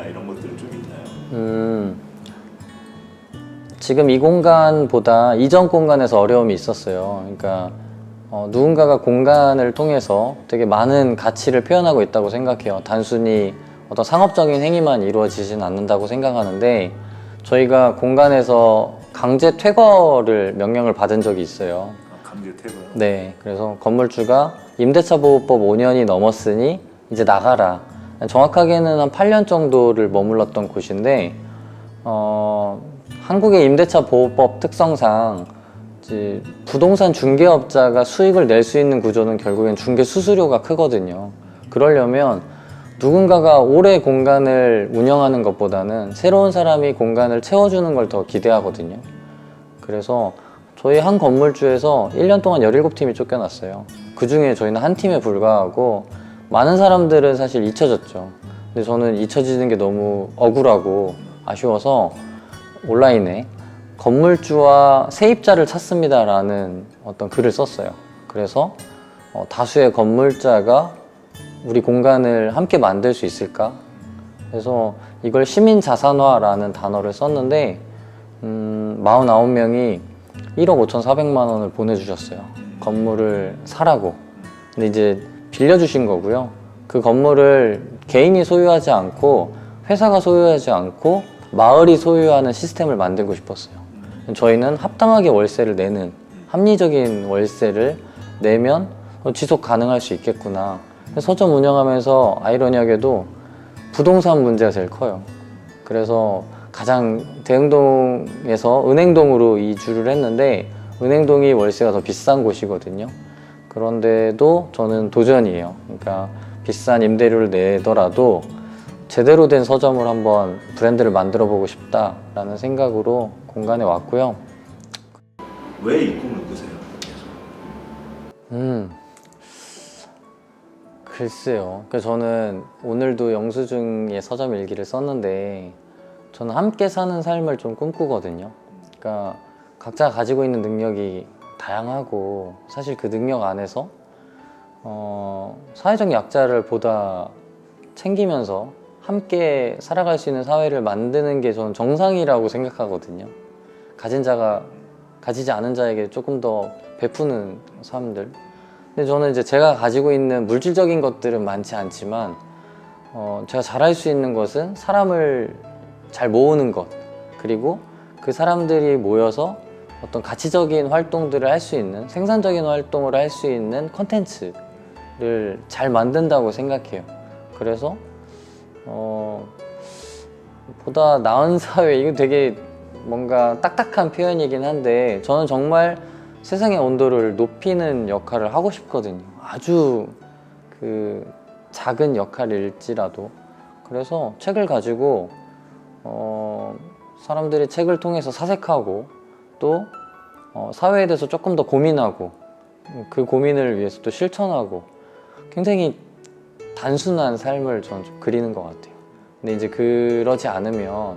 이런 것들은 좀 있나요? 지금 이 공간보다 이전 공간에서 어려움이 있었어요. 그러니까 누군가가 공간을 통해서 되게 많은 가치를 표현하고 있다고 생각해요. 단순히 어떤 상업적인 행위만 이루어지진 않는다고 생각하는데, 저희가 공간에서 강제 퇴거를 명령을 받은 적이 있어요. 강제 퇴거요? 네, 그래서 건물주가 임대차 보호법 5년이 넘었으니 이제 나가라. 정확하게는 한 8년 정도를 머물렀던 곳인데, 한국의 임대차 보호법 특성상 이제 부동산 중개업자가 수익을 낼 수 있는 구조는 결국엔 중개 수수료가 크거든요. 그러려면 누군가가 오래 공간을 운영하는 것보다는 새로운 사람이 공간을 채워주는 걸 더 기대하거든요. 그래서 저희 한 건물주에서 1년 동안 17팀이 쫓겨났어요. 그 중에 저희는 한 팀에 불과하고, 많은 사람들은 사실 잊혀졌죠. 근데 저는 잊혀지는 게 너무 억울하고 아쉬워서 온라인에 건물주와 세입자를 찾습니다 라는 어떤 글을 썼어요. 그래서 다수의 건물자가 우리 공간을 함께 만들 수 있을까? 그래서 이걸 시민자산화라는 단어를 썼는데 49명이 1억 5,400만 원을 보내주셨어요. 건물을 사라고. 근데 이제 빌려주신 거고요. 그 건물을 개인이 소유하지 않고 회사가 소유하지 않고 마을이 소유하는 시스템을 만들고 싶었어요. 저희는 합당하게 월세를 내는, 합리적인 월세를 내면 지속 가능할 수 있겠구나. 서점 운영하면서 아이러니하게도 부동산 문제가 제일 커요. 그래서 가장 대흥동에서 은행동으로 이주를 했는데, 은행동이 월세가 더 비싼 곳이거든요. 그런데도 저는 도전이에요. 그러니까 비싼 임대료를 내더라도 제대로 된 서점을 한번 브랜드를 만들어 보고 싶다라는 생각으로 공간에 왔고요. 왜 이 꿈을 꾸세요? 글쎄요. 그러니까 저는 오늘도 영수증에 서점 일기를 썼는데, 저는 함께 사는 삶을 좀 꿈꾸거든요. 그러니까 각자 가지고 있는 능력이 다양하고, 사실 그 능력 안에서 사회적 약자를 보다 챙기면서 함께 살아갈 수 있는 사회를 만드는 게 저는 정상이라고 생각하거든요. 가진 자가 가지지 않은 자에게 조금 더 베푸는 삶들. 근데 저는 이제 제가 가지고 있는 물질적인 것들은 많지 않지만 제가 잘할 수 있는 것은 사람을 잘 모으는 것, 그리고 그 사람들이 모여서 어떤 가치적인 활동들을 할 수 있는, 생산적인 활동을 할 수 있는 컨텐츠를 잘 만든다고 생각해요. 그래서 보다 나은 사회, 이거 되게 뭔가 딱딱한 표현이긴 한데, 저는 정말 세상의 온도를 높이는 역할을 하고 싶거든요. 아주 그 작은 역할일지라도. 그래서 책을 가지고 사람들이 책을 통해서 사색하고, 또 사회에 대해서 조금 더 고민하고, 그 고민을 위해서 또 실천하고, 굉장히 단순한 삶을 저는 좀 그리는 것 같아요. 근데 이제 그러지 않으면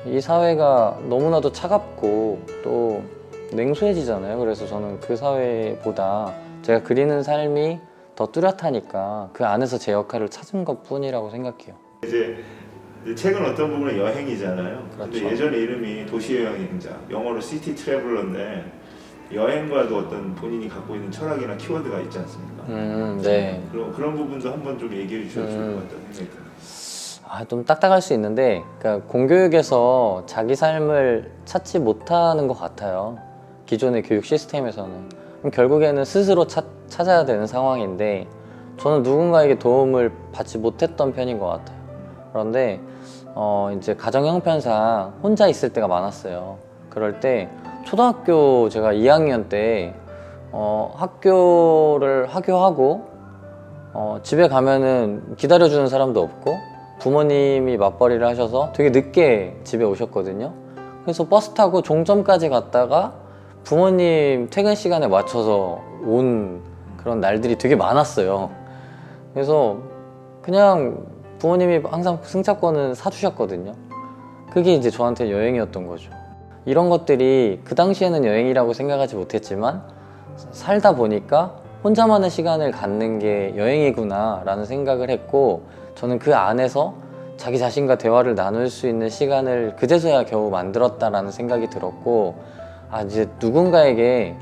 이 사회가 너무나도 차갑고 또 냉소해지잖아요. 그래서 저는 그 사회보다 제가 그리는 삶이 더 뚜렷하니까 그 안에서 제 역할을 찾은 것 뿐이라고 생각해요. 이제 책은 어떤 부분은 여행이잖아요. 그렇죠. 근데 예전에 이름이 도시여행자, 영어로 시티 트래블러인데, 여행과도 어떤 본인이 갖고 있는 철학이나 키워드가 있지 않습니까? 네. 그런 부분도 한번 좀 얘기해 주셔도 좋을 것 같다는 생각이 들어요. 좀 딱딱할 수 있는데, 그러니까 공교육에서 자기 삶을 찾지 못하는 것 같아요. 기존의 교육 시스템에서는. 그럼 결국에는 스스로 찾아야 되는 상황인데, 저는 누군가에게 도움을 받지 못했던 편인 것 같아요. 그런데 이제 가정 형편상 혼자 있을 때가 많았어요. 그럴 때 초등학교 제가 2학년 때 학교를 하교하고 집에 가면은 기다려주는 사람도 없고, 부모님이 맞벌이를 하셔서 되게 늦게 집에 오셨거든요. 그래서 버스 타고 종점까지 갔다가 부모님 퇴근 시간에 맞춰서 온 그런 날들이 되게 많았어요. 그래서 그냥 부모님이 항상 승차권은 사주셨거든요. 그게 이제 저한테 여행이었던 거죠. 이런 것들이 그 당시에는 여행이라고 생각하지 못했지만, 살다 보니까 혼자만의 시간을 갖는 게 여행이구나 라는 생각을 했고, 저는 그 안에서 자기 자신과 대화를 나눌 수 있는 시간을 그제서야 겨우 만들었다라는 생각이 들었고, 아, 이제 누군가에게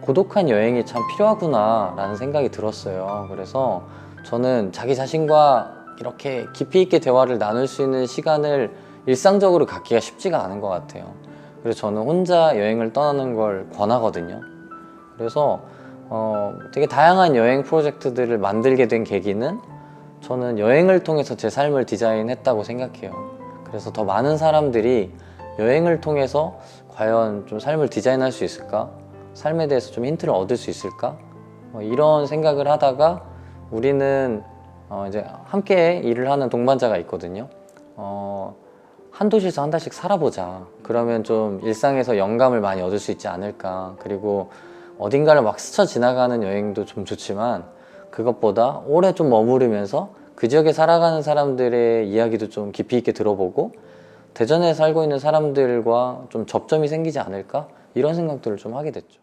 고독한 여행이 참 필요하구나 라는 생각이 들었어요. 그래서 저는 자기 자신과 이렇게 깊이 있게 대화를 나눌 수 있는 시간을 일상적으로 갖기가 쉽지가 않은 것 같아요. 그래서 저는 혼자 여행을 떠나는 걸 권하거든요. 그래서 되게 다양한 여행 프로젝트들을 만들게 된 계기는 저는 여행을 통해서 제 삶을 디자인했다고 생각해요. 그래서 더 많은 사람들이 여행을 통해서 과연 좀 삶을 디자인할 수 있을까? 삶에 대해서 좀 힌트를 얻을 수 있을까? 이런 생각을 하다가 우리는 이제 함께 일을 하는 동반자가 있거든요. 한 도시에서 한 달씩 살아보자. 그러면 좀 일상에서 영감을 많이 얻을 수 있지 않을까. 그리고 어딘가를 막 스쳐 지나가는 여행도 좀 좋지만 그것보다 오래 좀 머무르면서 그 지역에 살아가는 사람들의 이야기도 좀 깊이 있게 들어보고 대전에 살고 있는 사람들과 좀 접점이 생기지 않을까? 이런 생각들을 좀 하게 됐죠.